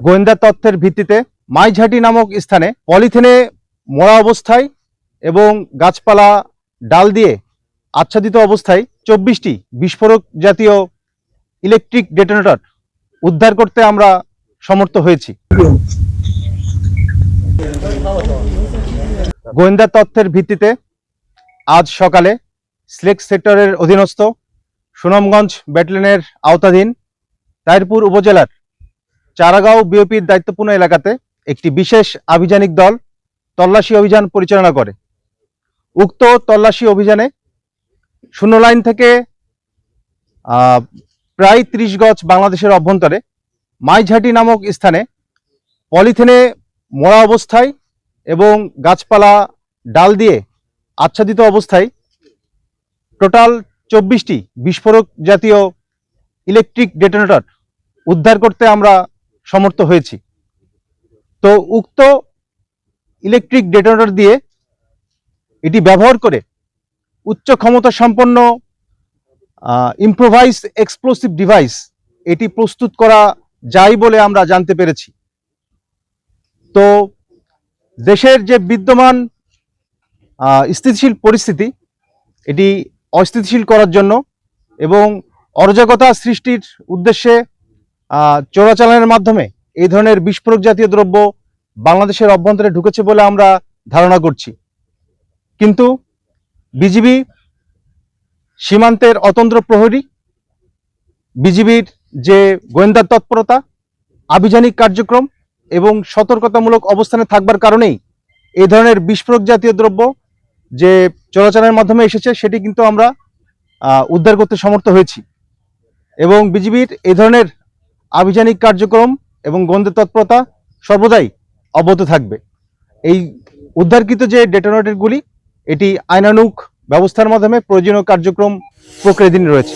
গোয়েন্দা তথ্যের ভিত্তিতে মাইঝাটি নামক স্থানে পলিথিনে মোড়া অবস্থায় এবং গাছপালা ডাল দিয়ে আচ্ছাদিত অবস্থায় 24টি বিস্ফোরক জাতীয় ইলেকট্রিক ডেটোনেটর উদ্ধার করতে আমরা সমর্থ হয়েছি। গোয়েন্দা তথ্যের ভিত্তিতে আজ সকালে সিলেট সেক্টরের অধীনস্থ সুনামগঞ্জ ব্যাটালিয়নের আওতাধীন তাহিরপুর উপজেলার চারাগাঁও বিওপির দায়িত্বপূর্ণ এলাকাতে একটি বিশেষ আভিযানিক দল তল্লাশি অভিযান পরিচালনা করে। উক্ত তল্লাশি অভিযানে শূন্য লাইন থেকে প্রায় 30 গজ বাংলাদেশের অভ্যন্তরে মাইঝাটি নামক স্থানে পলিথিনে মোড়া অবস্থায় এবং গাছপালা ডাল দিয়ে আচ্ছাদিত অবস্থায় টোটাল 24টি বিস্ফোরক জাতীয় ইলেকট্রিক ডেটোনেটর উদ্ধার করতে আমরা সমর্থ হয়েছি। তো উক্ত ইলেকট্রিক ডেটোনেটর দিয়ে এটি ব্যবহার করে উচ্চ ক্ষমতা সম্পন্ন ইম্প্রোভাইজ এক্সপ্লোসিভ ডিভাইস এটি প্রস্তুত করা যায় বলে আমরা জানতে পেরেছি। তো দেশের যে বিদ্যমান স্থিতিশীল পরিস্থিতি এটি অস্থিতিশীল করার জন্য এবং অরাজকতা সৃষ্টির উদ্দেশ্যে চোরাচালানের মাধ্যমে এই ধরনের বিস্ফোরক জাতীয় দ্রব্য বাংলাদেশের অভ্যন্তরে ঢুকেছে বলে আমরা ধারণা করছি। কিন্তু বিজিবি, সীমান্তের অতন্ত্র প্রহরী, বিজিবির যে গোয়েন্দা তৎপরতা, আভিযানিক কার্যক্রম এবং সতর্কতামূলক অবস্থানে থাকবার কারণেই এই ধরনের বিস্ফোরক জাতীয় দ্রব্য যে চোরাচালানের মাধ্যমে এসেছে সেটি কিন্তু আমরা উদ্ধার করতে সমর্থ হয়েছি এবং বিজিবির এই ধরনের আভিযানিক কার্যক্রম এবং গোয়েন্দা তৎপরতা সর্বদাই অব্যাহত থাকবে। এই উদ্ধারকৃত যে ডেটোনেটরগুলি এটি আইনানুগ ব্যবস্থার মাধ্যমে প্রয়োজনীয় কার্যক্রম প্রক্রিয়াধীন রয়েছে।